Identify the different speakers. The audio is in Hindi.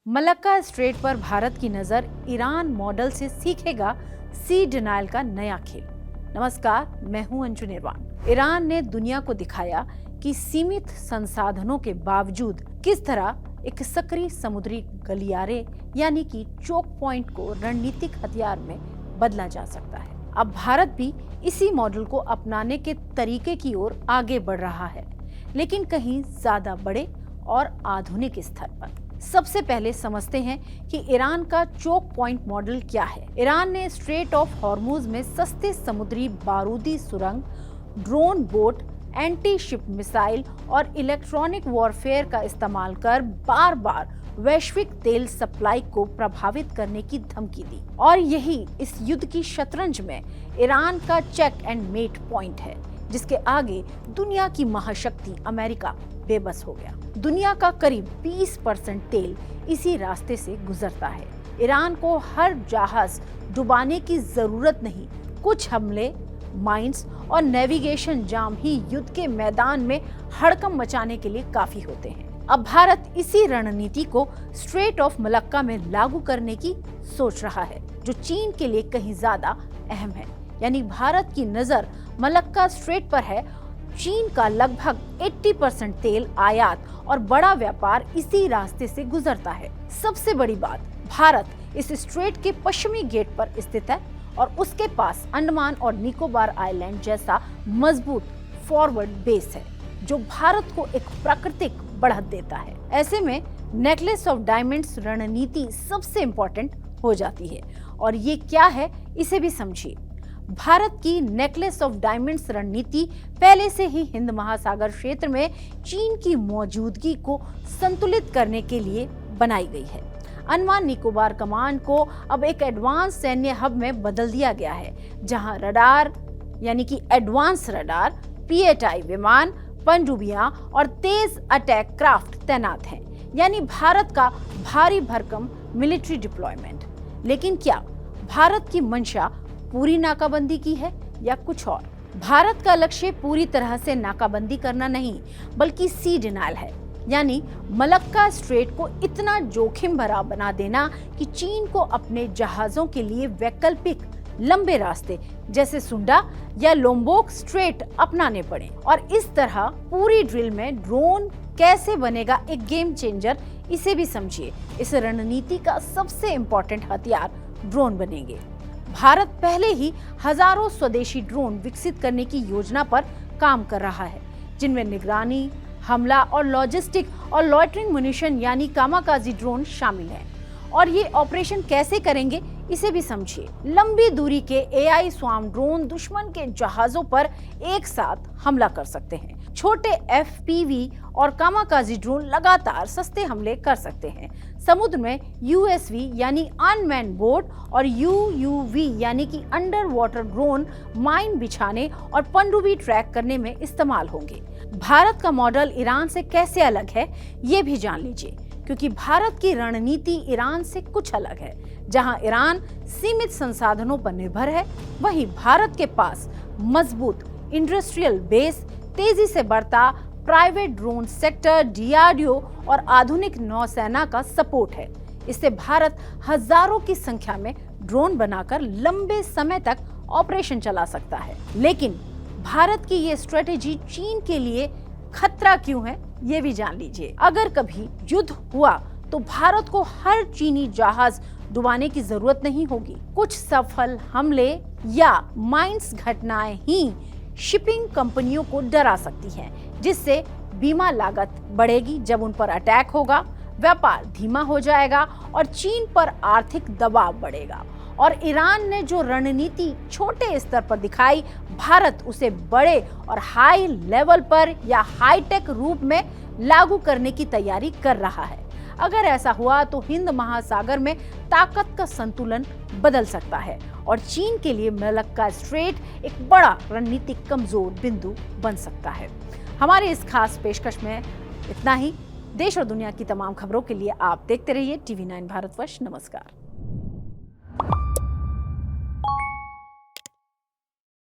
Speaker 1: मलक्का स्ट्रेट पर भारत की नजर ईरान मॉडल से सीखेगा सी डिनायल का नया खेल। नमस्कार, मैं हूं अंजू निर्वाण। ईरान ने दुनिया को दिखाया कि सीमित संसाधनों के बावजूद किस तरह एक सक्रिय समुद्री गलियारे यानी कि चोक पॉइंट को रणनीतिक हथियार में बदला जा सकता है। अब भारत भी इसी मॉडल को अपनाने के तरीके की ओर आगे बढ़ रहा है, लेकिन कहीं ज्यादा बड़े और आधुनिक स्तर पर। सबसे पहले समझते हैं कि ईरान का चोक पॉइंट मॉडल क्या है। ईरान ने स्ट्रेट ऑफ हॉर्मुज में सस्ते समुद्री बारूदी सुरंग, drone boat, anti ship missile और इलेक्ट्रॉनिक वॉरफेयर का इस्तेमाल कर बार बार वैश्विक तेल सप्लाई को प्रभावित करने की धमकी दी। और यही इस युद्ध की शतरंज में ईरान का चेक एंड मेट पॉइंट है, जिसके आगे दुनिया की महाशक्ति अमेरिका बेबस हो गया। दुनिया का करीब 20% तेल इसी रास्ते से गुजरता है। ईरान को हर जहाज डुबाने की जरूरत नहीं, कुछ हमले, माइंस और नेविगेशन जाम ही युद्ध के मैदान में हड़कंप मचाने के लिए काफी होते हैं। अब भारत इसी रणनीति को स्ट्रेट ऑफ मलक्का में लागू करने की सोच रहा है, जो चीन के लिए कहीं ज्यादा अहम है। यानी भारत की नजर मलक्का स्ट्रेट पर है। चीन का लगभग 80% तेल आयात और बड़ा व्यापार इसी रास्ते से गुजरता है। सबसे बड़ी बात, भारत इस स्ट्रेट के पश्चिमी गेट पर स्थित है और उसके पास अंडमान और निकोबार आइलैंड जैसा मजबूत फॉरवर्ड बेस है, जो भारत को एक प्राकृतिक बढ़त देता है। ऐसे में नेकलेस ऑफ डायमंड्स रणनीति सबसे इंपॉर्टेंट हो जाती है। और ये क्या है, इसे भी समझिए। भारत की नेकलेस ऑफ डायमंड्स रणनीति पहले से ही हिंद महासागर क्षेत्र में चीन की मौजूदगी को संतुलित करने के लिए बनाई गई है। अंडमान निकोबार कमांड को अब एक एडवांस सैन्य हब में बदल दिया गया है, जहां रडार यानी कि एडवांस रडार, पीएटआई विमान, पनडुब्बियां और तेज अटैक क्राफ्ट तैनात हैं। यानी भारत का भारी भरकम मिलिट्री डिप्लॉयमेंट। लेकिन क्या भारत की मंशा पूरी नाकाबंदी की है या कुछ और? भारत का लक्ष्य पूरी तरह से नाकाबंदी करना नहीं, बल्कि सी डिनायल है। यानी मलक्का स्ट्रेट को इतना जोखिम भरा बना देना कि चीन को अपने जहाजों के लिए वैकल्पिक लंबे रास्ते जैसे सुंडा या लोम्बोक स्ट्रेट अपनाने पड़े। और इस तरह पूरी ड्रिल में ड्रोन कैसे बनेगा एक गेम चेंजर, इसे भी समझिए। इस रणनीति का सबसे इंपॉर्टेंट हथियार ड्रोन बनेंगे। भारत पहले ही हजारों स्वदेशी ड्रोन विकसित करने की योजना पर काम कर रहा है, जिनमें निगरानी, हमला और लॉजिस्टिक और लॉइटरिंग मुनिशन यानी कामाकाजी ड्रोन शामिल हैं। और ये ऑपरेशन कैसे करेंगे, इसे भी समझिए। लंबी दूरी के एआई स्वार्म ड्रोन दुश्मन के जहाजों पर एक साथ हमला कर सकते हैं। छोटे एफपीवी और कामाकाजी ड्रोन लगातार सस्ते हमले कर सकते हैं। समुद्र में यूएसवी यानी अनमैन बोट और यूयूवी यानी कि अंडर वाटर ड्रोन माइन बिछाने और पनडुब्बी ट्रैक करने में इस्तेमाल होंगे। भारत का मॉडल ईरान से कैसे अलग है, ये भी जान लीजिए, क्योंकि भारत की रणनीति ईरान से कुछ अलग है। जहां ईरान सीमित संसाधनों पर निर्भर है, वहीं भारत के पास मजबूत इंडस्ट्रियल बेस, तेजी से बढ़ता प्राइवेट ड्रोन सेक्टर, डीआरडीओ और आधुनिक नौसेना का सपोर्ट है। इससे भारत हजारों की संख्या में ड्रोन बनाकर लंबे समय तक ऑपरेशन चला सकता है। लेकिन भारत की ये स्ट्रेटेजी चीन के लिए खतरा क्यों है, ये भी जान लीजिए। अगर कभी युद्ध हुआ तो भारत को हर चीनी जहाज डुबाने की जरूरत नहीं होगी। कुछ सफल हमले या माइंस घटनाएं ही शिपिंग कंपनियों को डरा सकती हैं, जिससे बीमा लागत बढ़ेगी जब उन पर अटैक होगा, व्यापार धीमा हो जाएगा और चीन पर आर्थिक दबाव बढ़ेगा। और ईरान ने जो रणनीति छोटे स्तर पर दिखाई, भारत उसे बड़े और हाई लेवल पर या हाईटेक रूप में लागू करने की तैयारी कर रहा है। अगर ऐसा हुआ तो हिंद महासागर में ताकत का संतुलन बदल सकता है और चीन के लिए मलक्का स्ट्रेट एक बड़ा रणनीतिक कमजोर बिंदु बन सकता है। हमारे इस खास पेशकश में इतना ही। देश और दुनिया की तमाम खबरों के लिए आप देखते रहिए TV9 भारतवर्ष। नमस्कार।